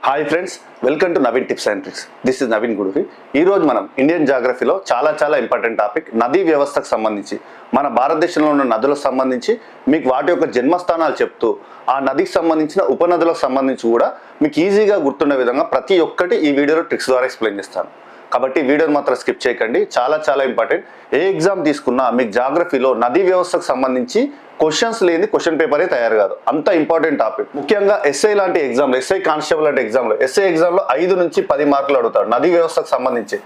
Hi friends, welcome to Naveen tips and tricks. This is Naveen Gudivi. ఈరోజు మనం Indian జాగ్రఫీలో చాలా important topic నదీ వ్యవస్థకు సంబంధించి, మన భారతదేశంలో ఉన్న నదులకు సంబంధించి మీకు వాటి యొక్క జన్మస్థానాలు చెప్తూ, ఆ నదికి సంబంధించిన ఉపనదులకు సంబంధించి కూడా మీకు ఈజీగా గుర్తుండే విధంగా ప్రతి ఒక్కటి ఈ వీడియోలో ట్రిక్స్ ద్వారా ఎక్స్ప్లెయిన్ చేస్తాను. కాబట్టి వీడియోని మాత్రం స్కిప్ చేయకండి. చాలా ఇంపార్టెంట్. ఏ ఎగ్జామ్ తీసుకున్నా మీకు జాగ్రఫీలో నదీ వ్యవస్థకు సంబంధించి క్వశ్చన్స్ లేని క్వశ్చన్ పేపరే తయారు కాదు. అంత ఇంపార్టెంట్ టాపిక్. ముఖ్యంగా ఎస్ఐ లాంటి ఎగ్జామ్లో, ఎస్ఐ కానిస్టేబుల్ లాంటి ఎగ్జామ్లో, ఎస్ఐ ఎగ్జామ్లో 5 నుంచి 10 మార్కులు అడుగుతాడు నదీ వ్యవస్థకు సంబంధించి.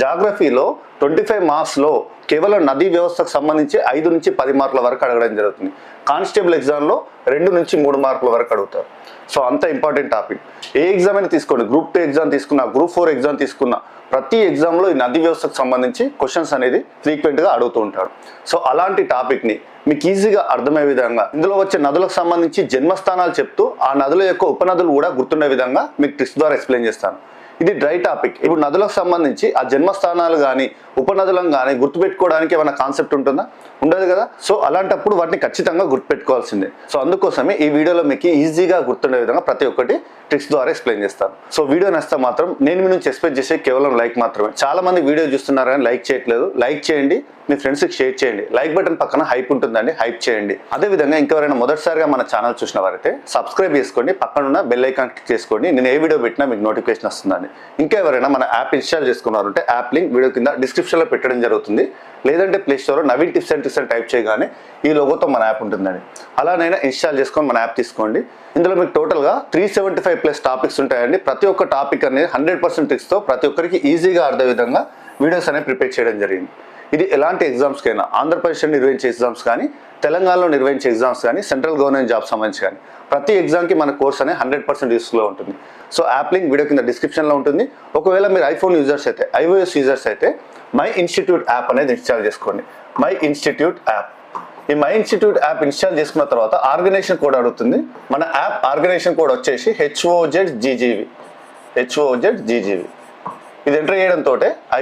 జాగ్రఫీలో 25 మార్క్స్లో కేవలం నదీ వ్యవస్థకు సంబంధించి 5 నుంచి 10 మార్కుల వరకు అడగడం జరుగుతుంది. కానిస్టేబుల్ ఎగ్జామ్లో 2 నుంచి 3 మార్కుల వరకు అడుగుతారు. సో అంత ఇంపార్టెంట్ టాపిక్. ఏ ఎగ్జామ్ అయినా తీసుకోండి, గ్రూప్ 2 ఎగ్జామ్ తీసుకున్నా, గ్రూప్ 4 ఎగ్జామ్ తీసుకున్నా, ప్రతి ఎగ్జామ్లో ఈ నదీ వ్యవస్థకు సంబంధించి క్వశ్చన్స్ అనేది ఫ్రీక్వెంట్గా అడుగుతూ ఉంటాడు. సో అలాంటి టాపిక్ని మీకు ఈజీగా అర్థమయ్యే విధంగా, ఇందులో వచ్చే నదులకు సంబంధించి జన్మస్థానాలు చెప్తూ ఆ నదుల యొక్క ఉపనదులు కూడా గుర్తుండే విధంగా మీకు ట్రిక్స్ ద్వారా ఎక్స్ప్లెయిన్ చేస్తాను. ఇది డ్రై టాపిక్. ఇప్పుడు నదులకు సంబంధించి ఆ జన్మస్థానాలు కానీ ఉపనదులను కానీ గుర్తుపెట్టుకోవడానికి ఏమైనా కాన్సెప్ట్ ఉంటుందా? ఉండదు కదా. సో అలాంటప్పుడు వాటిని ఖచ్చితంగా గుర్తుపెట్టుకోవాల్సిందే. సో అందుకోసమే ఈ వీడియోలో మీకు ఈజీగా గుర్తుండే విధంగా ప్రతి ఒక్కటి ట్రిక్స్ ద్వారా ఎక్స్ప్లెయిన్ చేస్తాను. సో వీడియో నచ్చితే మాత్రం నేను మీ నుంచి ఎక్స్పెక్ట్ చేసే కేవలం లైక్ మాత్రమే. చాలా మంది వీడియో చూస్తున్నారు కానీ లైక్ చేయట్లేదు. లైక్ చేయండి, మీ ఫ్రెండ్స్కి షేర్ చేయండి. లైక్ బటన్ పక్కన హైప్ ఉంటుందండి, హైప్ చేయండి. అదేవిధంగా ఇంకెవరైనా మొదటిసారిగా మన ఛానల్ చూసిన వారైతే సబ్స్క్రైబ్ చేసుకోండి, పక్కన ఉన్న బెల్ ఐకాన్ క్లిక్ చేసుకోండి. నేను ఏ వీడియో పెట్టినా మీకు నోటిఫికేషన్ వస్తుందండి. ఇంకా ఎవరైనా మన యాప్ ఇన్స్టాల్ చేసుకున్నారంటే యాప్ లింక్ వీడియో కింద డిస్క్రిప్షన్లో పెట్టడం జరుగుతుంది. లేదంటే ప్లే స్టోర్లో నవీన్ టిప్స్ అండ్ ట్రిక్స్ అని టైప్ చేయగానే ఈ లోగోతో మన యాప్ ఉంటుందండి. అలానైనా ఇన్స్టాల్ చేసుకొని మన యాప్ తీసుకోండి. ఇందులో మీకు టోటల్గా 375+ టాపిక్స్ ఉంటాయండి. ప్రతి ఒక్క టాపిక్ అనేది 100% ట్రిక్స్తో ప్రతి ఒక్కరికి ఈజీగా అర్థం విధంగా వీడియోస్ అనేవి ప్రిపేర్ చేయడం జరిగింది. ఇది ఎలాంటి ఎగ్జామ్స్కైనా, ఆంధ్రప్రదేశ్లో నిర్వహించే ఎగ్జామ్స్ కానీ, తెలంగాణలో నిర్వహించే ఎగ్జామ్స్ కానీ, సెంట్రల్ గవర్నమెంట్ జాబ్ సంబంధించి కానీ, ప్రతి ఎగ్జామ్కి మన కోర్స్ అనేది 100% యూస్ఫుల్గా ఉంటుంది. సో యాప్ లింక్ వీడియో కింద డిస్క్రిప్షన్లో ఉంటుంది. ఒకవేళ మీరు ఐఫోన్ యూజర్స్ అయితే, iOS యూజర్స్ అయితే మై ఇన్స్టిట్యూట్ యాప్ అనేది ఇన్స్టాల్ చేసుకోండి. My institute app. ఈ మై ఇన్స్టిట్యూట్ యాప్ ఇన్స్టాల్ చేసుకున్న తర్వాత ఆర్గనైజేషన్ కోడ్ అడుగుతుంది. మన యాప్ ఆర్గనైజేషన్ కోడ్ వచ్చేసి HOZGGV. ఇది ఎంటర్ చేయడంతో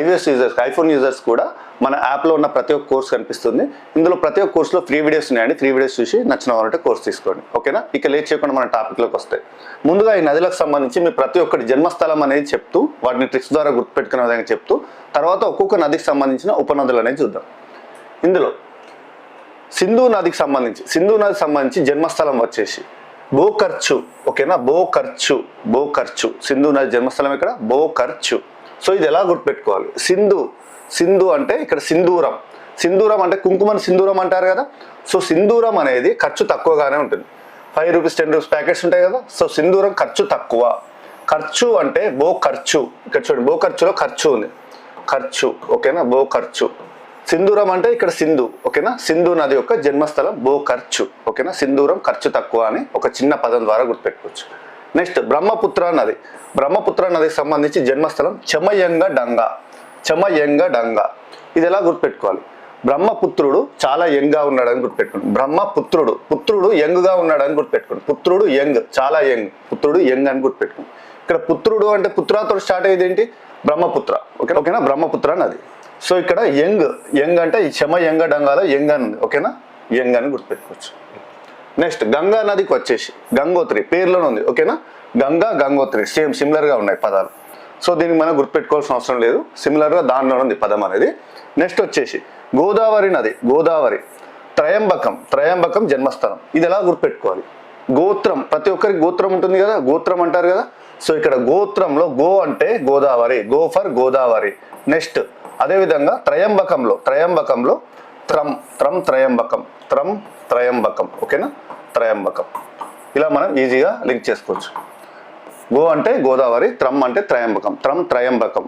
iOS యూజర్స్, ఐఫోన్ యూజర్స్ కూడా మన యాప్లో ఉన్న ప్రతి ఒక్క కోర్స్ కనిపిస్తుంది. ఇందులో ప్రతి ఒక్క కోర్సులో ఫ్రీ వీడియోస్ ఉన్నాయండి. ఫ్రీ వీడియోస్ చూసి నచ్చిన వాళ్ళంటే కోర్స్ తీసుకోండి. ఓకేనా? ఇక లేట్ చేయకుండా మన టాపిక్లోకి వస్తాయి. ముందుగా ఈ నదులకు సంబంధించి మీ ప్రతి ఒక్కటి జన్మస్థలం అనేది చెప్తూ, వాటిని ట్రిక్స్ ద్వారా గుర్తుపెట్టుకునే విధంగా చెప్తూ, తర్వాత ఒక్కొక్క నదికి సంబంధించిన ఉపనదులు అనేది చూద్దాం. ఇందులో సింధు నదికి సంబంధించి జన్మస్థలం వచ్చేసి బోకర్చు. ఓకేనా? బోకర్చు. సింధు నది జన్మస్థలం ఇక్కడ బోకర్చు. సో ఇది ఎలా గుర్తుపెట్టుకోవాలి? సింధు అంటే ఇక్కడ సింధూరం అంటే కుంకుమని సింధూరం అంటారు కదా. సో సింధూరం అనేది ఖర్చు తక్కువగానే ఉంటుంది. 5 రూపీస్ 10 రూపీస్ ప్యాకెట్స్ ఉంటాయి కదా. సో సింధూరం ఖర్చు తక్కువ. ఖర్చు అంటే బోకర్చు. ఇక్కడ చూడండి, బోకర్చులో ఖర్చు ఉంది. ఖర్చు. ఓకేనా? బోకర్చు. సింధూరం అంటే ఇక్కడ సింధు. ఓకేనా? సింధు నది యొక్క జన్మస్థలం బోకర్చు. ఓకేనా? సింధూరం ఖర్చు తక్కువ అని ఒక చిన్న పదం ద్వారా గుర్తుపెట్టుకోవచ్చు. నెక్స్ట్ బ్రహ్మపుత్ర నదికి సంబంధించి జన్మస్థలం చెమయంగడంగా. ఇది ఎలా గుర్తుపెట్టుకోవాలి? బ్రహ్మపుత్రుడు చాలా యంగ్గా ఉన్నాడని గుర్తుపెట్టుకోండి. పుత్రుడు యంగ్గా ఉన్నాడని గుర్తుపెట్టుకోండి. పుత్రుడు యంగ్, చాలా యంగ్. పుత్రుడు యంగ్ అని గుర్తుపెట్టుకోండి. ఇక్కడ పుత్రుడు అంటే పుత్రాతో స్టార్ట్ అయ్యేది ఏంటి? బ్రహ్మపుత్ర. ఓకేనా? బ్రహ్మపుత్ర నది. సో ఇక్కడ యంగ్ అంటే ఈ చెమయంగడంగాలో యంగ్ అని ఉంది. ఓకేనా? యంగ్ అని గుర్తుపెట్టుకోవచ్చు. నెక్స్ట్ గంగా నదికి వచ్చేసి గంగోత్రి పేర్లోనే ఉంది. ఓకేనా? గంగోత్రి సిమిలర్గా ఉన్నాయి పదాలు. సో దీనికి మనం గుర్తుపెట్టుకోవాల్సిన అవసరం లేదు. సిమిలర్గా దానిలో ఉంది పదం అనేది. నెక్స్ట్ వచ్చేసి గోదావరి నది. త్రయంబకం జన్మస్థలం. ఇది ఎలా గుర్తుపెట్టుకోవాలి? గోత్రం, ప్రతి ఒక్కరికి గోత్రం ఉంటుంది కదా, గోత్రం అంటారు కదా. సో ఇక్కడ గోత్రంలో గో అంటే Godavari, go for Godavari. Next అదేవిధంగా త్రయంబకంలో త్రయంబకం. ఓకేనా? త్రయంబకం. ఇలా మనం ఈజీగా లింక్ చేసుకోవచ్చు. గో అంటే గోదావరి, త్రం అంటే త్రయంబకం.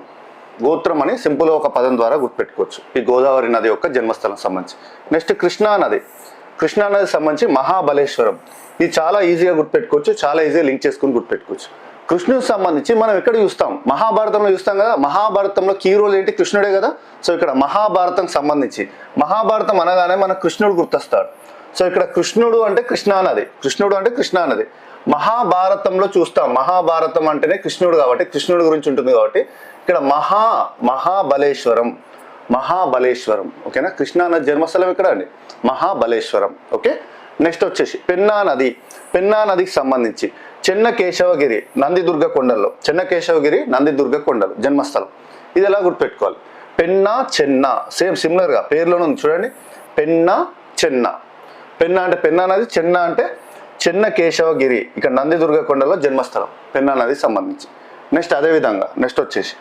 గోత్రం అని సింపుల్గా ఒక పదం ద్వారా గుర్తుపెట్టుకోవచ్చు ఈ గోదావరి నది యొక్క జన్మస్థలం సంబంధించి. నెక్స్ట్ కృష్ణా నది సంబంధించి మహాబలేశ్వరం. ఇది చాలా ఈజీగా గుర్తుపెట్టుకోవచ్చు, చాలా ఈజీగా లింక్ చేసుకుని గుర్తుపెట్టుకోవచ్చు. కృష్ణుడికి సంబంధించి మనం ఎక్కడ చూస్తాం? మహాభారతంలో చూస్తాం కదా. మహాభారతంలో కీ రోల్ ఏంటి? కృష్ణుడే కదా. సో ఇక్కడ మహాభారతం సంబంధించి, మహాభారతం అనగానే మనకు కృష్ణుడు గుర్తొస్తాడు. సో ఇక్కడ కృష్ణుడు అంటే కృష్ణా నది. మహాభారతంలో చూస్తాం, మహాభారతం అంటేనే కృష్ణుడు కాబట్టి, కృష్ణుడి గురించి ఉంటుంది కాబట్టి ఇక్కడ మహాబలేశ్వరం. ఓకేనా? కృష్ణా నది జన్మస్థలం ఇక్కడ అండి, మహాబలేశ్వరం. ఓకే. నెక్స్ట్ వచ్చేసి పెన్నా నదికి సంబంధించి చెన్న కేశవగిరి నందిదుర్గ కొండల్లో, చెన్న కేశవగిరి నందిదుర్గ కొండలు జన్మస్థలం. ఇది ఎలా గుర్తుపెట్టుకోవాలి? పెన్నా చెన్న, సేమ్ సిమిలర్గా పేర్లోనే ఉంది చూడండి. పెన్నా చెన్న, పెన్నా అంటే పెన్నా నది, చెన్న అంటే చెన్న కేశవగిరి, ఇక్కడ నందిదుర్గ కొండలో జన్మస్థలం, పెన్నా నదికి సంబంధించి. నెక్స్ట్ అదేవిధంగా నెక్స్ట్ వచ్చేసి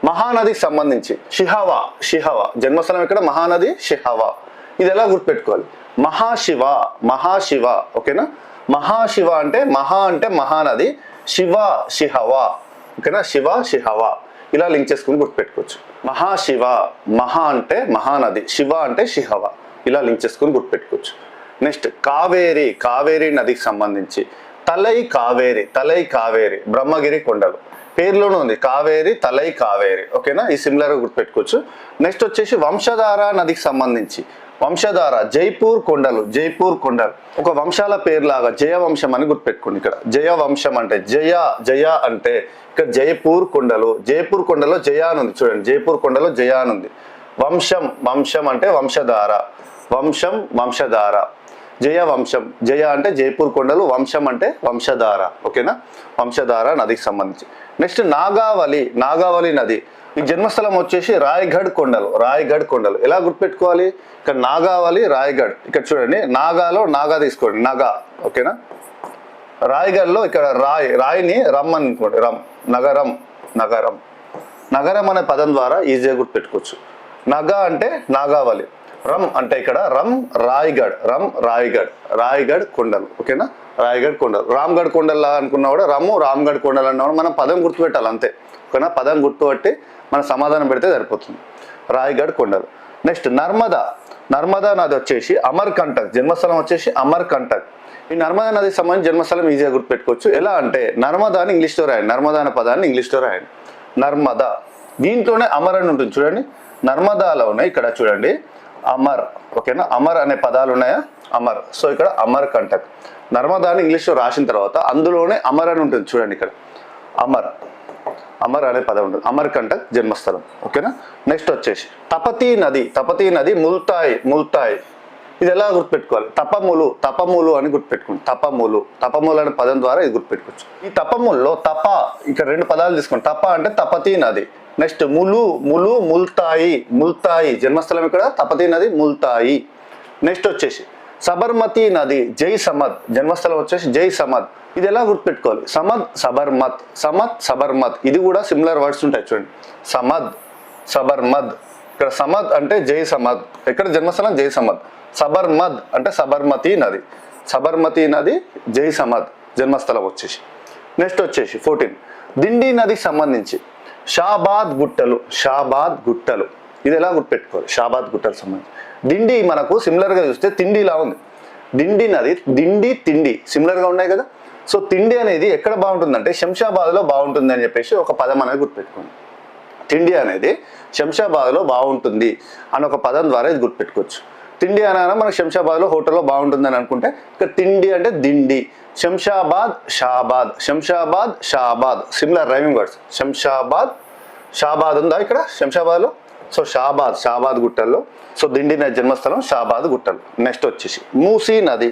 మహానదికి సంబంధించి షిహావా, షిహావా జన్మస్థలం ఇక్కడ మహానది షిహావా. ఇది ఎలా గుర్తుపెట్టుకోవాలి? మహాశివ, మహాశివ, ఓకేనా. మహాశివ అంటే మహా అంటే మహానది, శివ షిహవా, ఓకేనా. శివ షిహవా ఇలా లింక్ చేసుకుని గుర్తుపెట్టుకోవచ్చు. మహాశివ, మహా అంటే మహానది, శివ అంటే షిహవ, ఇలా లింక్ చేసుకుని గుర్తుపెట్టుకోవచ్చు. నెక్స్ట్ కావేరి, కావేరి నదికి సంబంధించి తలై కావేరి, తలై కావేరి బ్రహ్మగిరి కొండలు, పేర్లోనే ఉంది కావేరి, తలై కావేరి, ఓకేనా. ఈ సిమిలర్గా గుర్తుపెట్టుకోవచ్చు. నెక్స్ట్ వచ్చేసి వంశధార నదికి సంబంధించి వంశధార జైపూర్ కొండలు, జైపూర్ కొండలు ఒక వంశాల పేరులాగా జయవంశం అని గుర్తుపెట్టుకోండి. ఇక్కడ జయవంశం అంటే జయ, జయ అంటే ఇక్కడ జైపూర్ కొండలు, జైపూర్ కొండలో జయ అని ఉంది చూడండి, జైపూర్ కొండలో జయ అని ఉంది. వంశం, వంశం అంటే వంశధార, వంశం వంశధార, జయ వంశం, జయ అంటే జైపూర్ కొండలు, వంశం అంటే వంశధార, ఓకేనా. వంశధార నదికి సంబంధించి. నెక్స్ట్ నాగావళి, నాగావళి నది ఈ జన్మస్థలం వచ్చేసి రాయగఢ్ కొండలు, రాయగఢ్ కొండలు. ఎలా గుర్తుపెట్టుకోవాలి? ఇక్కడ నాగావళి, రాయగఢ్, ఇక్కడ చూడండి నాగాలో నాగా తీసుకోండి, నాగా, ఓకేనా. రాయగఢ్లో ఇక్కడ రాయ్, రాయిని రమ్ అని అనుకోండి, రమ్, నగరం, నగరం, నగరం అనే పదం ద్వారా ఈజీగా గుర్తుపెట్టుకోవచ్చు. నగా అంటే నాగావళి, రమ్ అంటే ఇక్కడ రమ్ రాయగఢ్, రమ్ రాయగఢ్, రాయగఢ్ కొండలు, ఓకేనా. రాయగఢ్ కొండలు, రామ్గఢ్ కొండలు అనుకున్నా కూడా రమ్ము రామ్గఢ్ కొండలు అన్నా కూడా మనం పదం గుర్తుపెట్టాలి అంతే, ఓకేనా. పదం గుర్తుపట్టి మన సమాధానం పెడితే సరిపోతుంది. రాయగఢ్ కొండలు. నెక్స్ట్ నర్మదా, నర్మదా నది వచ్చేసి అమర్కంటక్, జన్మస్థలం వచ్చేసి అమర్కంటక్. ఈ నర్మదా నదికి సంబంధించి జన్మస్థలం ఈజీగా గుర్తుపెట్టుకోవచ్చు. ఎలా అంటే నర్మదా అని ఇంగ్లీష్లో రాయండి, నర్మదా అనే పదాన్ని ఇంగ్లీష్లో రాయండి, నర్మదా. దీంట్లోనే అమర్ అని ఉంటుంది చూడండి, నర్మదాలోనే ఇక్కడ చూడండి అమర్, ఓకేనా. అమర్ అనే పదాలు ఉన్నాయా, అమర్. సో ఇక్కడ అమర్ కంటక్, నర్మదా అని ఇంగ్లీష్లో రాసిన తర్వాత అందులోనే అమర్ అని ఉంటుంది చూడండి, ఇక్కడ అమర్, అమర్ అనే పదం ఉంటుంది, అమర్ కంటక్ జన్మస్థలం, ఓకేనా. నెక్స్ట్ వచ్చేసి తపతీ నది, తపతీ నది ముల్తాయ్, ముల్తాయ్. ఇది ఎలా గుర్తుపెట్టుకోవాలి? తపములు, తపములు అని గుర్తుపెట్టుకోండి, తపములు, తపములు అనే పదం ద్వారా ఇది గుర్తుపెట్టుకోవచ్చు. ఈ తపముల్లో తప, ఇక్కడ రెండు పదాలు తీసుకోండి, తప అంటే తపతీ నది. నెక్స్ట్ ములు, ములు ముల్తాయి, ముల్తాయి జన్మస్థలం ఇక్కడ తపతీ నది ముల్తాయి. నెక్స్ట్ వచ్చేసి సబర్మతి నది జై సమద్, జన్మస్థలం వచ్చేసి జై సమద్. ఇది ఎలా గుర్తుపెట్టుకోవాలి? సమద్ సబర్మత్, సమద్ సబర్మత్, ఇది కూడా సిమిలర్ వర్డ్స్ ఉంటాయి చూడండి, సమద్ సబర్మద్. ఇక్కడ సమద్ అంటే జై సమద్, ఇక్కడ జన్మస్థలం జై సమద్. సబర్మద్ అంటే సబర్మతి నది, సబర్మతి నది జై సమద్ జన్మస్థలం వచ్చేసి. నెక్స్ట్ వచ్చేసి 14 దిండి నదికి సంబంధించి షాబాద్ గుట్టలు, షాబాద్ గుట్టలు. ఇది ఎలా గుర్తుపెట్టుకోవాలి? షాబాద్ గుట్టలకు సంబంధించి దిండి మనకు సిమిలర్గా చూస్తే తిండిలా ఉంది, దిండి నది, దిండి తిండి సిమిలర్గా ఉన్నాయి కదా. సో తిండి అనేది ఎక్కడ బాగుంటుందంటే శంషాబాద్లో బాగుంటుంది అని చెప్పేసి ఒక పదం అనేది గుర్తుపెట్టుకోండి. తిండి అనేది శంషాబాద్లో బాగుంటుంది అని ఒక పదం ద్వారా ఇది గుర్తుపెట్టుకోవచ్చు. తిండి అనగా మనకు శంషాబాద్లో హోటల్లో బాగుంటుంది అని అనుకుంటే ఇక్కడ తిండి అంటే Dindi, Shamshabad Shabad, Shamshabad Shabad similar rhyming words. Shamshabad, Shabad ఉందా ఇక్కడ శంషాబాద్లో. సో షాబాద్, షాబాద్ గుట్టల్లో. సో దిండి నది జన్మస్థలం షాబాద్ గుట్టలు. నెక్స్ట్ వచ్చేసి మూసీ నది,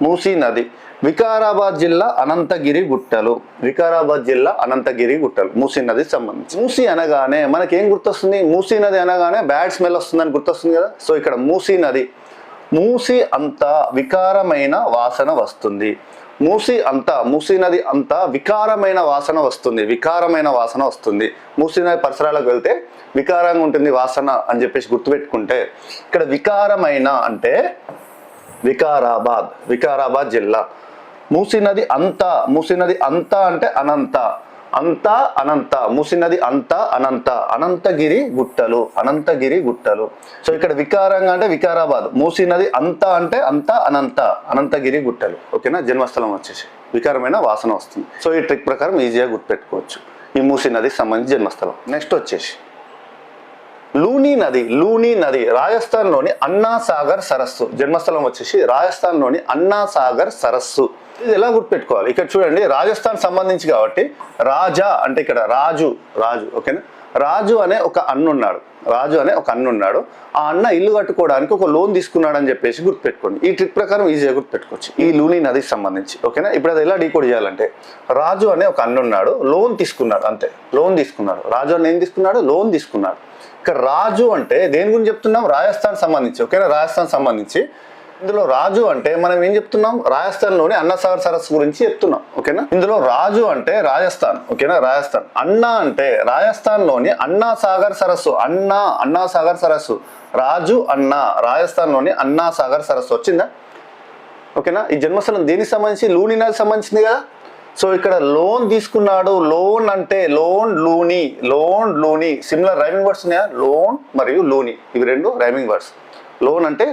మూసీ నది వికారాబాద్ జిల్లా అనంతగిరి గుట్టలు, వికారాబాద్ జిల్లా అనంతగిరి గుట్టలు మూసీ నదికి సంబంధించి. మూసీ అనగానే మనకేం గుర్తొస్తుంది? మూసీ నది అనగానే బ్యాడ్ స్మెల్ వస్తుందని గుర్తొస్తుంది కదా. సో ఇక్కడ మూసీ నది, మూసీ అంతా వికారమైన వాసన వస్తుంది, మూసీ అంతా, మూసీ నది అంతా వికారమైన వాసన వస్తుంది, వికారమైన వాసన వస్తుంది. మూసీ నది పరిసరాలకు వెళ్తే వికారంగా ఉంటుంది వాసన అని చెప్పేసి గుర్తుపెట్టుకుంటే ఇక్కడ వికారమైన అంటే వికారాబాద్, వికారాబాద్ జిల్లా. మూసీ నది అంతా, మూసీ నది అంతా అంటే అనంత, అంతా అనంత, మూసీ నది అంతా అనంత, అనంతగిరి గుట్టలు, అనంతగిరి గుట్టలు. సో ఇక్కడ వికారంగా అంటే వికారాబాద్, మూసీ నది అంతా అంటే అంతా అనంత, అనంతగిరి గుట్టలు, ఓకేనా. జన్మస్థలం వచ్చేసి వికారమైన వాసన వస్తుంది. సో ఈ ట్రిక్ ప్రకారం ఈజీగా గుర్తుపెట్టుకోవచ్చు ఈ మూసీ నదికి సంబంధించి జన్మస్థలం. నెక్స్ట్ వచ్చేసి లూని నది, లూని నది రాజస్థాన్లోని అన్నా సాగర్ సరస్సు, జన్మస్థలం వచ్చేసి రాజస్థాన్లోని అన్నా సాగర్ సరస్సు. ఇది ఎలా గుర్తుపెట్టుకోవాలి? ఇక్కడ చూడండి రాజస్థాన్ సంబంధించి కాబట్టి రాజా అంటే ఇక్కడ రాజు, రాజు, ఓకేనా. రాజు అనే ఒక అన్నున్నాడు. ఆ అన్న ఇల్లు కట్టుకోవడానికి ఒక లోన్ తీసుకున్నాడు అని చెప్పేసి గుర్తుపెట్టుకోండి. ఈ ట్రిక్ ప్రకారం ఈజీగా గుర్తుపెట్టుకోవచ్చు ఈ లూని నదికి సంబంధించి. ఓకేనా, ఇప్పుడు అది ఎలా డీకోడ్ చేయాలంటే, రాజు అనే ఒక అన్నున్నాడు, లోన్ తీసుకున్నాడు, అంతే. లోన్ తీసుకున్నాడు. రాజు అన్న ఏం తీసుకున్నాడు? లోన్ తీసుకున్నాడు. ఇక్కడ రాజు అంటే దేని గురించి చెప్తున్నాం? రాజస్థాన్ సంబంధించి. ఓకేనా, రాజస్థాన్ సంబంధించి. ఇందులో రాజు అంటే మనం ఏం చెప్తున్నాం? రాజస్థాన్లోని అన్నాసాగర్ సరస్సు గురించి చెప్తున్నాం. ఓకేనా, ఇందులో రాజు అంటే రాజస్థాన్. ఓకేనా, రాజస్థాన్. అన్న అంటే రాజస్థాన్లోని అన్నాసాగర్ సరస్సు. అన్నాసాగర్ సరస్సు. రాజు అన్న, రాజస్థాన్లోని అన్నాసాగర్ సరస్సు. వచ్చిందా? ఓకేనా, ఈ జన్మస్థలం దేనికి సంబంధించి? లూని నదికి సంబంధించింది కదా. సో ఇక్కడ లోన్ తీసుకున్నాడు. లోన్ అంటే loan, Luni similar rhyming words ఉన్నాయా? లోన్ మరియు లూని, ఇవి రెండు రైమింగ్ వర్డ్స్. లోన్ అంటే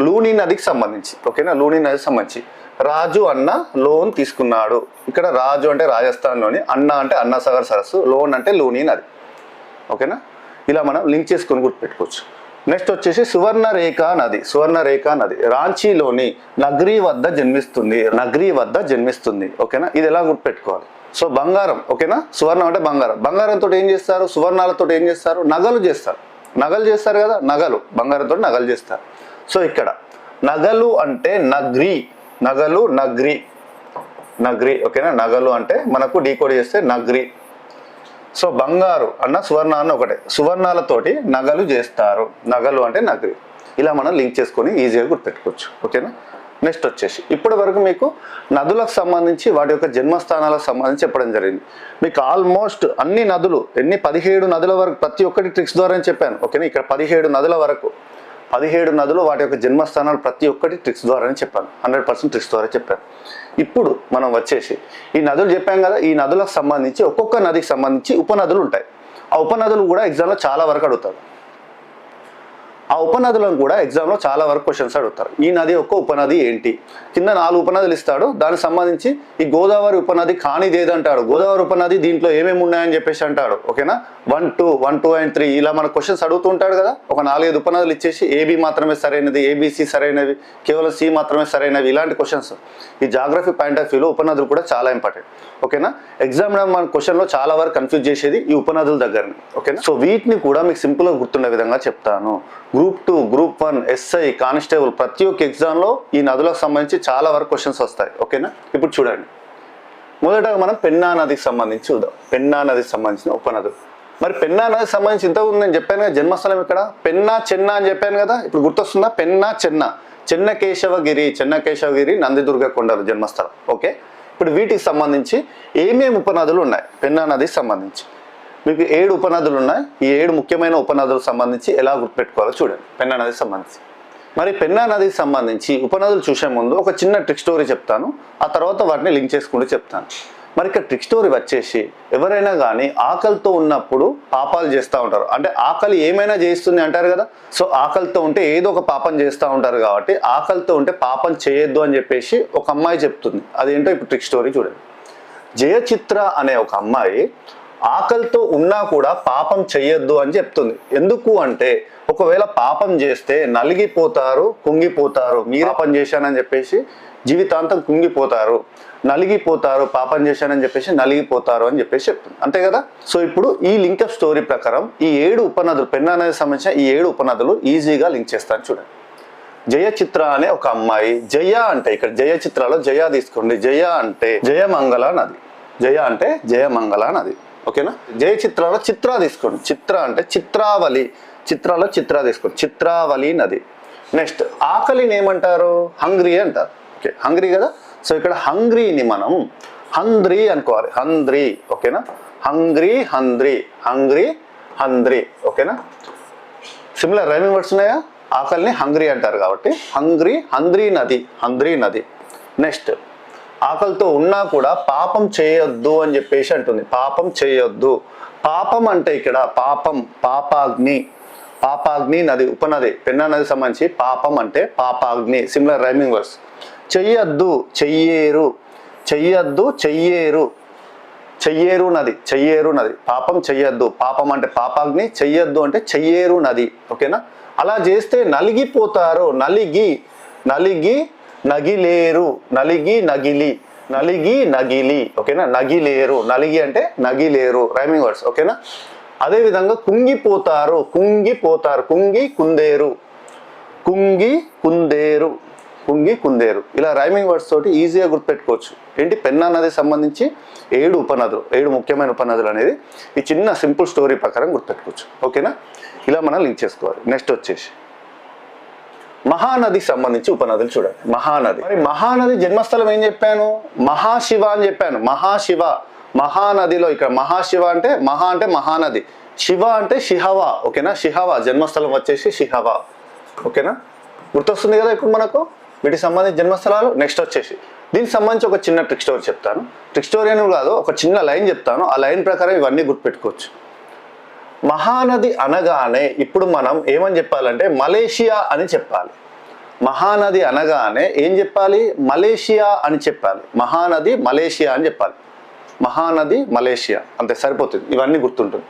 లూని నదికి సంబంధించి. ఓకేనా, లూని నదికి సంబంధించి రాజు అన్న లోన్ తీసుకున్నాడు. ఇక్కడ రాజు అంటే రాజస్థాన్లోని, అన్న అంటే అన్నాసాగర్ సరస్సు, లోన్ అంటే లూని నది. ఓకేనా, ఇలా మనం లింక్ చేసుకొని గుర్తుపెట్టుకోవచ్చు. నెక్స్ట్ వచ్చేసి సువర్ణరేఖ నది రాంచీలోని నగరి వద్ద జన్మిస్తుంది. ఓకేనా, ఇది ఎలా గుర్తుపెట్టుకోవాలి? సో బంగారం. ఓకేనా, సువర్ణం అంటే బంగారం. బంగారంతో ఏం చేస్తారు? సువర్ణాలతో ఏం చేస్తారు? నగలు చేస్తారు కదా. బంగారంతో నగలు చేస్తారు. సో ఇక్కడ నగలు అంటే నగరి. ఓకేనా, నగలు అంటే మనకు డీకోడ్ చేస్తే నగరి. సో బంగారు అన్న సువర్ణ అన్న ఒకటే, సువర్ణాలతోటి నగలు చేస్తారు. నగలు అంటే నగరి. ఇలా మనం లింక్ చేసుకొని ఈజీగా గుర్తుపెట్టుకోవచ్చు. ఓకేనా, నెక్స్ట్ వచ్చేసి ఇప్పటి వరకు మీకు నదులకు సంబంధించి వాటి యొక్క జన్మస్థానాలకు సంబంధించి చెప్పడం జరిగింది. మీకు ఆల్మోస్ట్ అన్ని నదులు 17 నదుల వరకు ప్రతి ఒక్కటి ట్రిక్స్ ద్వారా చెప్పాను. ఓకేనా, ఇక్కడ 17 నదుల వరకు 17 నదులు వాటి యొక్క జన్మస్థానాలు ప్రతి ఒక్కటి ట్రిక్స్ ద్వారానే చెప్పాను. 100% ట్రిక్స్ ద్వారా చెప్పాను. ఇప్పుడు మనం వచ్చేసి ఈ నదులు చెప్పాం కదా, ఈ నదులకు సంబంధించి ఒక్కొక్క నదికి సంబంధించి ఉపనదులు ఉంటాయి. ఆ ఉపనదులు కూడా ఎగ్జామ్లో చాలా వరకు అడుగుతారు. ఆ ఉపనదులను కూడా ఎగ్జామ్లో చాలా వరకు క్వశ్చన్స్ అడుగుతారు. ఈ నది యొక్క ఉపనది ఏంటి? కింద 4 ఉపనదులు ఇస్తాడు. దానికి సంబంధించి ఈ గోదావరి ఉపనది కానిది ఏదంటాడు? గోదావరి ఉపనది దీంట్లో ఏమేమి ఉన్నాయని చెప్పేసి అంటాడు. ఓకేనా, 1, 2 and 3 ఇలా మన క్వశ్చన్స్ అడుగుతూ ఉంటాడు కదా. ఒక 4-5 ఉపనదులు ఇచ్చేసి ఏబి మాత్రమే సరైనది, ఏబిసి సరైనవి, కేవలం సి మాత్రమే సరైనవి, ఇలాంటి క్వశ్చన్స్. ఈ జాగ్రఫీ పాయింట్ ఆఫ్ వ్యూలో ఉపనదులు కూడా చాలా ఇంపార్టెంట్. ఓకేనా, ఎగ్జామ్ మన క్వశ్చన్లో చాలా వరకు కన్ఫ్యూజ్ చేసేది ఈ ఉపనదుల దగ్గరని. ఓకేనా, సో వీటిని కూడా మీకు సింపుల్గా గుర్తుండే విధంగా చెప్తాను. గ్రూప్ 2, గ్రూప్ 1, ఎస్ఐ, కానిస్టేబుల్ ప్రతి ఒక్క ఎగ్జామ్లో ఈ నదులకు సంబంధించి చాలా వరకు క్వశ్చన్స్ వస్తాయి. ఓకేనా, ఇప్పుడు చూడండి. మొదటగా మనం పెన్నా నదికి సంబంధించి చూద్దాం. పెన్నా నదికి సంబంధించిన ఉపనదులు. మరి పెన్నా నదికి సంబంధించి ఇంతకుముందు నేను చెప్పాను కదా జన్మస్థలం ఇక్కడ పెన్నా చెన్న అని చెప్పాను కదా. ఇప్పుడు గుర్తొస్తుందా? పెన్నా చెన్నకేశవగిరి నందిదుర్గ కొండలు జన్మస్థలం. ఓకే, ఇప్పుడు వీటికి సంబంధించి ఏమేమి ఉపనదులు ఉన్నాయి? పెన్నా నదికి సంబంధించి మీకు 7 ఉపనదులు ఉన్నాయి. ఈ 7 ముఖ్యమైన ఉపనదులకు సంబంధించి ఎలా గుర్తుపెట్టుకోవాలో చూడండి. పెన్నా నదికి సంబంధించి మరి పెన్నా నదికి సంబంధించి ఉపనదులు చూసే ముందు ఒక చిన్న ట్రిక్ స్టోరీ చెప్తాను. ఆ తర్వాత వాటిని లింక్ చేసుకుంటూ చెప్తాను. మరి ఇక్కడ ట్రిక్ స్టోరీ వచ్చేసి, ఎవరైనా కానీ ఆకలితో ఉన్నప్పుడు పాపాలు చేస్తూ ఉంటారు. అంటే ఆకలి ఏమైనా చేయిస్తుంది అంటారు కదా. సో ఆకలితో ఉంటే ఏదో ఒక పాపం చేస్తూ ఉంటారు కాబట్టి ఆకలితో ఉంటే పాపం చేయొద్దు అని చెప్పేసి ఒక అమ్మాయి చెప్తుంది. అదేంటో ఇప్పుడు ట్రిక్ స్టోరీ చూడండి. జయచిత్ర అనే ఒక అమ్మాయి ఆకలితో ఉన్నా కూడా పాపం చెయ్యొద్దు అని చెప్తుంది. ఎందుకు అంటే ఒకవేళ పాపం చేస్తే నలిగిపోతారు, కుంగిపోతారు. మీరు పాపం చేశానని చెప్పేసి జీవితాంతం కుంగిపోతారు, నలిగిపోతారు. పాపం చేశానని చెప్పేసి నలిగిపోతారు అని చెప్పేసి చెప్తుంది. అంతే కదా. సో ఇప్పుడు ఈ లింకప్ స్టోరీ ప్రకారం ఈ 7 ఉపనదులు, పెన్నా నదికి సంబంధించిన ఈ 7 ఉపనదులు ఈజీగా లింక్ చేస్తాను చూడండి. జయచిత్ర అనే ఒక అమ్మాయి, జయ అంటే ఇక్కడ జయచిత్రలో జయ తీసుకోండి. జయ అంటే జయమంగళ నది. జయ అంటే జయమంగళ నది. ఓకేనా. జయచిత్రలో చిత్ర తీసుకోండి. చిత్ర అంటే చిత్రావళి. చిత్రాలో చిత్ర తీసుకోండి. చిత్రావళి నది. నెక్స్ట్ ఆకలిని ఏమంటారు? హంగ్రీ అంటారు. ఓకే, హంగ్రీ కదా. సో ఇక్కడ హంగ్రీని మనం హంద్రీ అనుకోవాలి. హంద్రీ. ఓకేనా, హంగ్రీ హంద్రీ. ఓకేనా, సిమిలర్ రైమింగ్ వర్డ్స్ ఉన్నాయా? ఆకలిని హంగ్రీ అంటారు కాబట్టి హంద్రీ నది. నెక్స్ట్ ఆకలితో ఉన్నా కూడా పాపం చేయొద్దు అని చెప్పేసి అంటుంది. పాపం చేయొద్దు. పాపం అంటే ఇక్కడ పాపాగ్ని నది ఉపనది. పెన్నా నది సంబంధించి పాపం అంటే పాపాగ్ని, సిమిలర్ రైమింగ్ వర్డ్స్. చెయ్యొద్దు, చెయ్యేరు నది. పాపం చెయ్యొద్దు. పాపం అంటే పాపాగ్ని, చెయ్యొద్దు అంటే చెయ్యేరు నది. ఓకేనా. అలా చేస్తే నలిగిపోతారు. నగిలేరు. నగిలి. ఓకేనా. నగిలేరు. నలిగి అంటే నగిలేరు, రైమింగ్ వర్డ్స్. ఓకేనా. అదేవిధంగా కుంగిపోతారు, కుంగిపోతారు, కుంగి కుందేరు, కుంగి కుందేరు, కుంగి కుందేరు. ఇలా రైమింగ్ వర్డ్స్ తోటి ఈజీగా గుర్తుపెట్టుకోవచ్చు. ఏంటి, పెన్నా నదికి సంబంధించి 7 ఉపనదులు, 7 ముఖ్యమైన ఉపనదులు అనేది ఈ చిన్న సింపుల్ స్టోరీ ప్రకారం గుర్తుపెట్టుకోవచ్చు. ఓకేనా, ఇలా మనం లింక్ చేసుకోవాలి. నెక్స్ట్ వచ్చేసి మహానదికి సంబంధించి ఉపనదులు చూడండి. మహానది, మరి మహానది జన్మస్థలం ఏం చెప్పాను, మహాశివ అని చెప్పాను. మహాశివ, మహానదిలో ఇక్కడ మహాశివ అంటే మహా అంటే మహానది, శివ అంటే శిహవ. ఓకేనా, శిహవ జన్మస్థలం వచ్చేసి శిహవ. ఓకేనా, గుర్తొస్తుంది కదా ఇప్పుడు మనకు వీటికి సంబంధించి జన్మస్థలాలు. నెక్స్ట్ వచ్చేసి దీనికి సంబంధించి ఒక చిన్న ట్రిక్ స్టోరీ చెప్తాను. ట్రిక్ స్టోరీ అని కాదు, ఒక చిన్న లైన్ చెప్తాను. ఆ లైన్ ప్రకారం ఇవన్నీ గుర్తుపెట్టుకోవచ్చు. మహానది అనగానే ఇప్పుడు మనం ఏమని చెప్పాలంటే మలేషియా అని చెప్పాలి. మహానది అనగానే ఏం చెప్పాలి, మలేషియా అని చెప్పాలి. మహానది మలేషియా అని చెప్పాలి. మహానది మలేషియా, అంతే సరిపోతుంది. ఇవన్నీ గుర్తుంటుంది.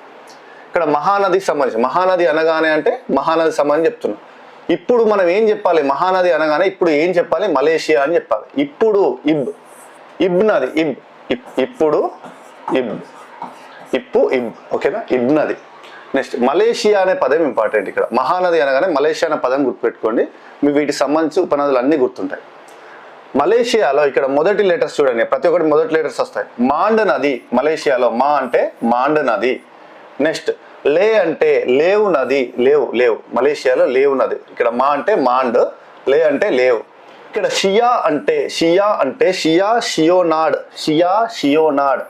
ఇక్కడ మహానదికి సంబంధించి, మహానది అనగానే అంటే మహానది సంబంధించి చెప్తున్నాం. ఇప్పుడు మనం ఏం చెప్పాలి, మహానది అనగానే ఇప్పుడు ఏం చెప్పాలి, మలేషియా అని చెప్పాలి. ఇప్పుడు ఇబ్, ఇబ్ నది, ఇబ్, ఇప్పుడు ఇబ్, ఇప్పు ఇబ్. ఓకేనా, ఇబ్ నది. నెక్స్ట్ మలేషియా అనే పదం ఇంపార్టెంట్. ఇక్కడ మహానది అనగానే మలేషియా అనే పదం గుర్తుపెట్టుకోండి. మీ వీటికి సంబంధించి ఉపనదులు అన్నీ గుర్తుంటాయి. మలేషియాలో ఇక్కడ మొదటి లెటర్స్ చూడండి, ప్రతి ఒక్కటి మొదటి లెటర్స్ వస్తాయి. మాండ్ నది, మలేషియాలో మా అంటే మాండ్ నది. నెక్స్ట్ లే అంటే లేవు నది, లేవు, లేవు, మలేషియాలో లేవు నది. ఇక్కడ మా అంటే మాండ్, లే అంటే లేవు. ఇక్కడ షియా అంటే, షియా అంటే షియా షియోనాడ్, షియా షియోనాడ్,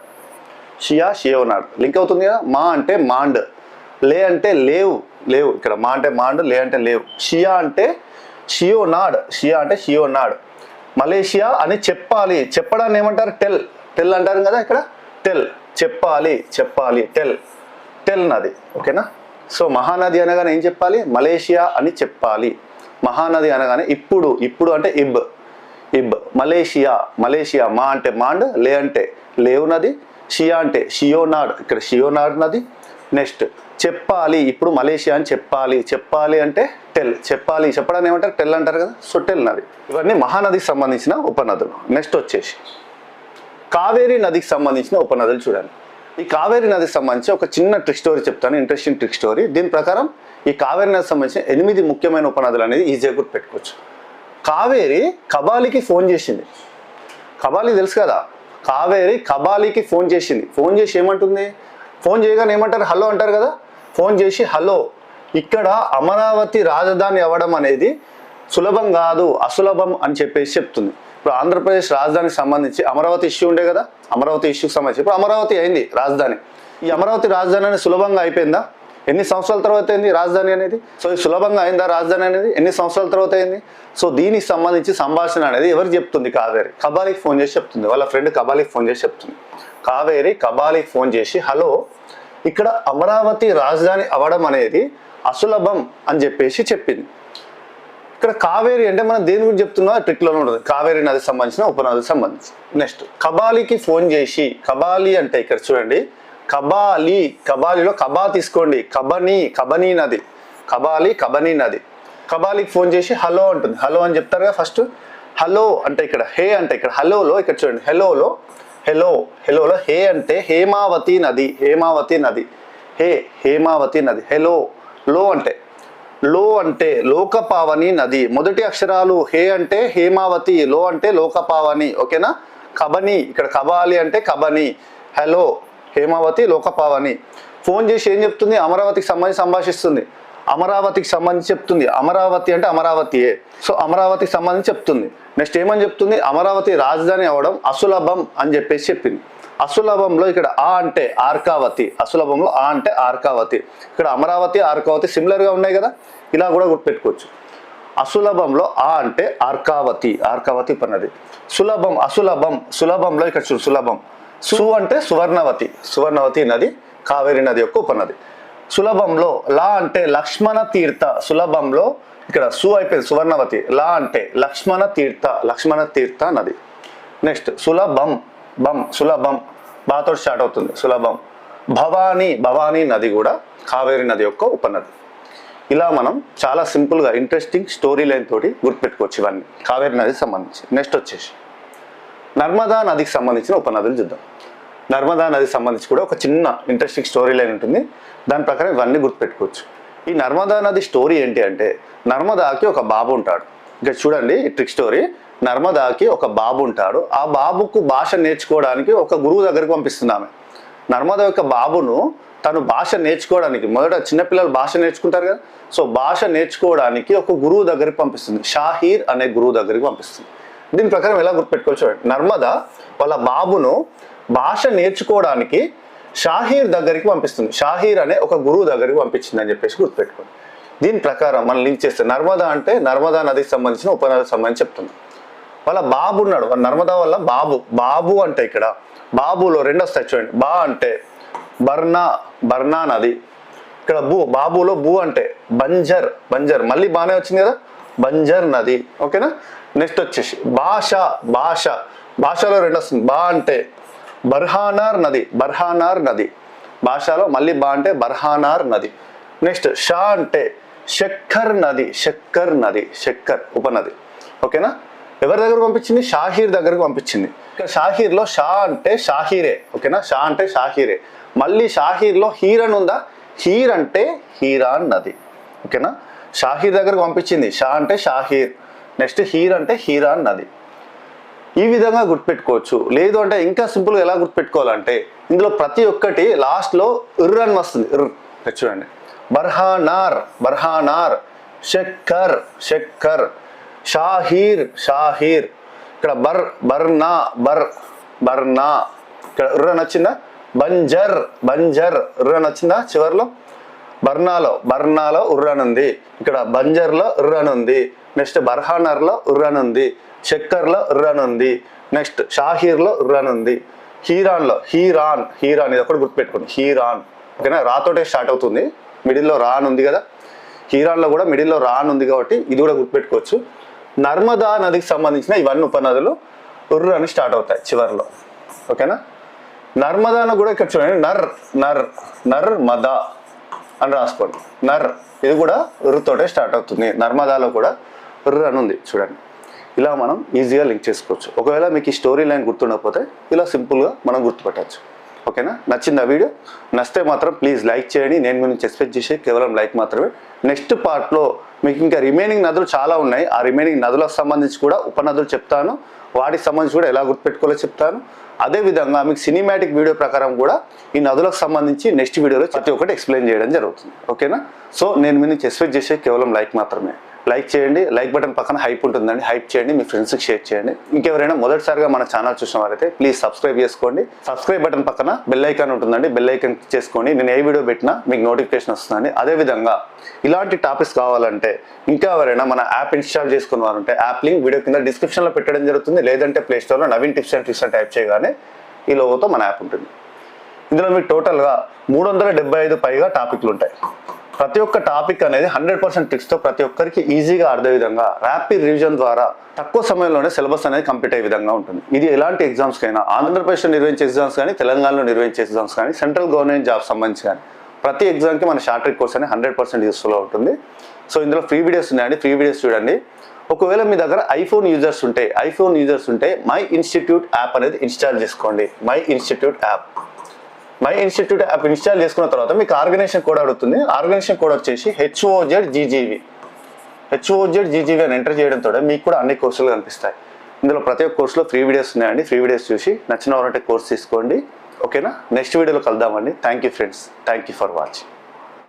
షియా షియోనాడ్ లింక్ అవుతుంది కదా. మా అంటే మాండ్, లే అంటే లేవు, లేవు. ఇక్కడ మా అంటే మాండ్, లే అంటే లేవు. షియా అంటే షియోనాడ్, షియా అంటే షియోనాడ్. మలేషియా అని చెప్పాలి, చెప్పడాన్ని ఏమంటారు, టెల్, టెల్ అంటారు కదా. ఇక్కడ టెల్, చెప్పాలి, చెప్పాలి, టెల్, టెల్ నది. ఓకేనా, సో మహానది అనగానే ఏం చెప్పాలి, మలేషియా అని చెప్పాలి. మహానది అనగానే ఇప్పుడు, ఇప్పుడు అంటే ఇబ్, ఇబ్. మలేషియా, మలేషియా, మా అంటే మాండ్, లే అంటే లేవు నది, షియా అంటే షియోనాడ్, ఇక్కడ షియోనాడ్ నది. నెక్స్ట్ చెప్పాలి, ఇప్పుడు మలేషియా అని చెప్పాలి, చెప్పాలి అంటే టెల్, చెప్పాలి, చెప్పడాన్ని ఏమంటారు, టెల్ అంటారు కదా. సో టెల్ నది. ఇవన్నీ మహానదికి సంబంధించిన ఉపనదులు. నెక్స్ట్ వచ్చేసి కావేరీ నదికి సంబంధించిన ఉపనదులు చూడండి. ఈ కావేరీ నదికి సంబంధించి ఒక చిన్న ట్రిక్ స్టోరీ చెప్తాను, ఇంట్రెస్టింగ్ ట్రిక్ స్టోరీ. దీని ప్రకారం ఈ కావేరీ నదికి సంబంధించిన 8 ముఖ్యమైన ఉపనదులు అనేది ఈజీగా గుర్తుపెట్టుకోవచ్చు. కావేరి కబాలికి ఫోన్ చేసింది. కబాలి తెలుసు కదా, కావేరి కబాలికి ఫోన్ చేసింది. ఫోన్ చేసి ఏమంటుంది, ఫోన్ చేయగానే ఏమంటారు, హలో అంటారు కదా. ఫోన్ చేసి హలో, ఇక్కడ అమరావతి రాజధాని అవ్వడం అనేది సులభం కాదు, అసులభం అని చెప్పేసి చెప్తుంది. ఇప్పుడు ఆంధ్రప్రదేశ్ రాజధానికి సంబంధించి అమరావతి ఇష్యూ ఉండే కదా, అమరావతి ఇష్యూకి సంబంధించి ఇప్పుడు అమరావతి అయింది రాజధాని. ఈ అమరావతి రాజధాని అనేది సులభంగా అయిపోయిందా, ఎన్ని సంవత్సరాల తర్వాత అయింది రాజధాని అనేది. సో ఇది సులభంగా అయిందా రాజధాని అనేది, ఎన్ని సంవత్సరాల తర్వాత అయింది. సో దీనికి సంబంధించి సంభాషణ అనేది ఎవరు చెప్తుంది, కావేరి కబాలికి ఫోన్ చేసి చెప్తుంది. వాళ్ళ ఫ్రెండ్ కబాలికి ఫోన్ చేసి చెప్తుంది. కావేరి కబాలికి ఫోన్ చేసి హలో, ఇక్కడ అమరావతి రాజధాని అవ్వడం అనేది అసులభం అని చెప్పేసి చెప్పింది. ఇక్కడ కావేరి అంటే మనం దేని గురించి చెప్తున్నా ట్రిక్లోనే ఉంటుంది. కావేరి నదికి సంబంధించిన ఉపనదికి సంబంధించి. నెక్స్ట్ కబాలికి ఫోన్ చేసి, కబాలి అంటే ఇక్కడ చూడండి, కబాలి, కబాలిలో కబా తీసుకోండి, కబనీ, కబనీ నది, కబాలి కబనీ నది. కబాలికి ఫోన్ చేసి హలో అంటుంది. హలో అని చెప్తారు కదా ఫస్ట్. హలో అంటే ఇక్కడ హే అంటే ఇక్కడ హలోలో ఇక్కడ చూడండి, హెలోలో, హెలో, హెలోలో హే అంటే హేమావతి నది, హేమావతి నది, హే హేమావతి నది. హెలో, లో అంటే, లో అంటే లోకపావని నది. మొదటి అక్షరాలు హే అంటే హేమావతి, లో అంటే లోకపావని. ఓకేనా, కబని, ఇక్కడ కబాలి అంటే కబని, హలో హేమావతి లోకపావని. ఫోన్ చేసి ఏం చెప్తుంది, అమరావతికి సంబంధించి సంభాషిస్తుంది. అమరావతికి సంబంధించి చెప్తుంది. అమరావతి అంటే అమరావతియే, సో అమరావతికి సంబంధించి చెప్తుంది. నెక్స్ట్ ఏమని చెప్తుంది, అమరావతి రాజధాని అవడం అసులభం అని చెప్పేసి చెప్పింది. అసులభంలో ఇక్కడ ఆ అంటే ఆర్కావతి, అసులభంలో ఆ అంటే ఆర్కావతి. ఇక్కడ అమరావతి ఆర్కావతి సిమిలర్గా ఉన్నాయి కదా, ఇలా కూడా గుర్తుపెట్టుకోవచ్చు. అసులభంలో ఆ అంటే ఆర్కావతి, ఆర్కావతి ఉపనది. సులభం, అసులభం, సులభంలో ఇక్కడ చూడు సులభం. సు అంటే సువర్ణవతి, సువర్ణవతి నది కావేరీ నది యొక్క ఉపనది. సులభంలో లా అంటే లక్ష్మణ తీర్థ, సులభంలో ఇక్కడ సు అయిపోయింది సువర్ణవతి, లా అంటే లక్ష్మణ తీర్థ, లక్ష్మణ తీర్థ నది. నెక్స్ట్ సులభం, బం, సులభం బాతో స్టార్ట్ అవుతుంది, సులభం. భవానీ, భవానీ నది కూడా కావేరీ నది యొక్క ఉపనది. ఇలా మనం చాలా సింపుల్గా ఇంట్రెస్టింగ్ స్టోరీ లైన్ తోటి గుర్తుపెట్టుకోవచ్చు ఇవన్నీ కావేరీ నదికి సంబంధించి. నెక్స్ట్ వచ్చేసి నర్మదా నదికి సంబంధించిన ఉపనదులు చూద్దాం. నర్మదా నదికి సంబంధించి కూడా ఒక చిన్న ఇంట్రెస్టింగ్ స్టోరీ లైన్ ఉంటుంది. దాని ప్రకారం ఇవన్నీ గుర్తుపెట్టుకోవచ్చు. ఈ నర్మదా నది స్టోరీ ఏంటి అంటే, నర్మదాకి ఒక బాబు ఉంటాడు. ఇంకా చూడండి ఈ ట్రిక్ స్టోరీ. నర్మదాకి ఒక బాబు ఉంటాడు. ఆ బాబుకు భాష నేర్చుకోవడానికి ఒక గురువు దగ్గరికి పంపిస్తుంది ఆమె. నర్మదా యొక్క బాబును తను భాష నేర్చుకోవడానికి, మొదట చిన్నపిల్లలు భాష నేర్చుకుంటారు కదా, సో భాష నేర్చుకోవడానికి ఒక గురువు దగ్గరికి పంపిస్తుంది. షాహీర్ అనే గురువు దగ్గరికి పంపిస్తుంది. దీని ప్రకారం ఎలా గుర్తుపెట్టుకోవచ్చు చూడండి. నర్మదా వాళ్ళ బాబును భాష నేర్చుకోవడానికి షాహీర్ దగ్గరికి పంపిస్తుంది. షాహీర్ అనే ఒక గురువు దగ్గరికి పంపించింది అని చెప్పేసి గుర్తుపెట్టుకోండి. దీని ప్రకారం మనం లింక్ చేస్తే నర్మదా అంటే నర్మదా నదికి సంబంధించిన ఉపనదికి సంబంధించి చెప్తున్నాం. వాళ్ళ బాబు ఉన్నాడు, నర్మదా వల్ల బాబు అంటే ఇక్కడ బాబులో రెండు వస్తాయి చూడండి. బా అంటే బర్నా నది, ఇక్కడ బాబులో అంటే బంజర్ మళ్ళీ బాగానే వచ్చింది కదా, బంజర్ నది. ఓకేనా. నెక్స్ట్ వచ్చేసి భాషలో రెండు వస్తుంది. బా అంటే బర్హానార్ నది, భాషలో మళ్ళీ బా అంటే బర్హానార్ నది. నెక్స్ట్ షా అంటే షక్కర్ నది, ఉపనది. ఓకేనా. ఎవరి దగ్గరకు పంపించింది? షాహీర్ దగ్గరకు పంపించింది. ఇక్కడ షాహీర్లో షా అంటే షాహీరే. ఓకేనా. షా అంటే షాహీరే. మళ్ళీ షాహీర్లో హీర్ అని ఉందా? హీర్ అంటే హీరాన్ నది. ఓకేనా. షాహీర్ దగ్గరకు పంపించింది. షా అంటే షాహీర్, నెక్స్ట్ హీర్ అంటే హీరాన్ నది. ఈ విధంగా గుర్తుపెట్టుకోవచ్చు. లేదు అంటే ఇంకా సింపుల్గా ఎలా గుర్తుపెట్టుకోవాలంటే, ఇందులో ప్రతి ఒక్కటి లాస్ట్లో ఇర్ అని వస్తుంది. చూడండి. బర్హానార్, షక్కర్, షాహీర్, ఇక్కడ బర్నా, ఇక్కడ ఇర్ అని వచ్చిందా? బంజర్ ఇర్ అని వచ్చిందా? చివరిలో బర్నాలో ఉర్ అని ఉంది, ఇక్కడ బంజర్లో ఇర్ అని ఉంది, నెక్స్ట్ బర్హానర్లో ఇర్ అని ఉంది, షక్కర్లో ఇర్ అని ఉంది, నెక్స్ట్ షాహీర్లో ఇర్ అని ఉంది, హీరాన్ ఇది ఒకటి గుర్తుపెట్టుకోండి. హీరాన్. ఓకేనా. రాతోటే స్టార్ట్ అవుతుంది, మిడిల్లో రా అని ఉంది కదా. హీరాన్లో కూడా మిడిల్లో రా అని ఉంది కాబట్టి ఇది కూడా గుర్తుపెట్టుకోవచ్చు. నర్మదా నదికి సంబంధించిన ఇవన్నీ ఉపనదులు ఉర్రు అని స్టార్ట్ అవుతాయి చివరిలో. ఓకేనా. నర్మదాను కూడా ఇక్కడ చూడండి, నర్మదా అని రాసుకోండి. ఇది కూడా ఉర్రుతోటే స్టార్ట్ అవుతుంది. నర్మదాలో కూడా ఉర్రు అని ఉంది చూడండి. ఇలా మనం ఈజీగా లింక్ చేసుకోవచ్చు. ఒకవేళ మీకు ఈ స్టోరీ లైన్ గుర్తుండకపోతే ఇలా సింపుల్గా మనం గుర్తుపెట్టచ్చు. ఓకేనా. నచ్చింది ఆ వీడియో? నచ్చితే మాత్రం ప్లీజ్ లైక్ చేయండి. నేను మీ నుంచి ఎక్స్పెక్ట్ చేసే కేవలం లైక్ మాత్రమే. నెక్స్ట్ పార్ట్లో మీకు ఇంకా రిమైనింగ్ నదులు చాలా ఉన్నాయి. ఆ రిమైనింగ్ నదులకు సంబంధించి కూడా ఉపనదులు చెప్తాను, వాటికి సంబంధించి కూడా ఎలా గుర్తుపెట్టుకోవాలో చెప్తాను. అదేవిధంగా మీకు సినిమాటిక్ వీడియో ప్రకారం కూడా ఈ నదులకు సంబంధించి నెక్స్ట్ వీడియోలో ప్రతి ఒక్కటి ఎక్స్ప్లెయిన్ చేయడం జరుగుతుంది. ఓకేనా. సో నేను మీ నుంచి ఎక్స్పెక్ట్ చేసే కేవలం లైక్ మాత్రమే. లైక్ చేయండి. లైక్ బటన్ పక్కన హైప్ ఉంటుందండి, హైప్ చేయండి, మీ ఫ్రెండ్స్కి షేర్ చేయండి. ఇంకెవరైనా మొదటిసారిగా మన ఛానల్ చూసిన వారైతే ప్లీజ్ సబ్స్క్రైబ్ చేసుకోండి. సబ్స్క్రైబ్ బటన్ పక్కన బెల్ ఐకాన్ ఉంటుందండి, బెల్ ఐకాన్ క్లిక్ చేసుకోండి. నేను ఏ వీడియో పెట్టినా మీకు నోటిఫికేషన్ వస్తుందండి. అదేవిధంగా ఇలాంటి టాపిక్స్ కావాలంటే ఇంకా ఎవరైనా మన యాప్ ఇన్స్టాల్ చేసుకున్న వారు ఉంటే యాప్ లింక్ వీడియో కింద డిస్క్రిప్షన్లో పెట్టడం జరుగుతుంది. లేదంటే ప్లే స్టోర్లో నవీన్ టిప్స్ అండ్ ట్రిక్స్ అని టైప్ చేయగానే ఈ లోగోతో మన యాప్ ఉంటుంది. ఇందులో మీకు టోటల్గా 375 పైగా టాపిక్లు ఉంటాయి. ప్రతి ఒక్క టాపిక్ అనేది 100% ట్రిక్స్తో ప్రతి ఒక్కరికి ఈజీగా అర్థం విధంగా ర్యాపిడ్ రివిజన్ ద్వారా తక్కువ సమయంలోనే సిలబస్ అనేది కంప్లీట్ అయ్యే విధంగా ఉంటుంది. ఇది ఎలాంటి ఎగ్జామ్స్కైనా, ఆంధ్రప్రదేశ్లో నిర్వహించే ఎగ్జామ్స్ కానీ, తెలంగాణలో నిర్వహించే ఎగ్జామ్స్ కానీ, సెంట్రల్ గవర్నమెంట్ జాబ్ సంబంధించి కానీ ప్రతి ఎగ్జామ్కి మన షార్ట్ ట్రిక్ కోర్స్ అనేది 100% యూస్ఫుల్గా ఉంటుంది. సో ఇందులో ఫ్రీ వీడియోస్ ఉన్నాయండి, ఫ్రీ వీడియోస్ చూడండి. ఒకవేళ మీ దగ్గర ఐఫోన్ యూజర్స్ ఉంటే మై ఇన్స్టిట్యూట్ యాప్ అనేది ఇన్స్టాల్ చేసుకోండి. మై ఇన్స్టిట్యూట్ యాప్ ఇన్స్టాల్ చేసుకున్న తర్వాత మీకు ఆర్గనైజేషన్ కోడ్ అడుగుతుంది. ఆర్గనైజేషన్ కోడ్ వచ్చేసి HOZGGV అని ఎంటర్ చేయడంతో మీకు కూడా అన్ని కోర్సులు కనిపిస్తాయి. ఇందులో ప్రతి ఒక్క కోర్సులో ఫ్రీ వీడియోస్ ఉన్నాయండి. ఫ్రీ వీడియోస్ చూసి నచ్చిన వారంటే కోర్స్ తీసుకోండి. ఓకేనా. నెక్స్ట్ వీడియోలో కలుద్దామండి. Thank you friends. Thank you for watching.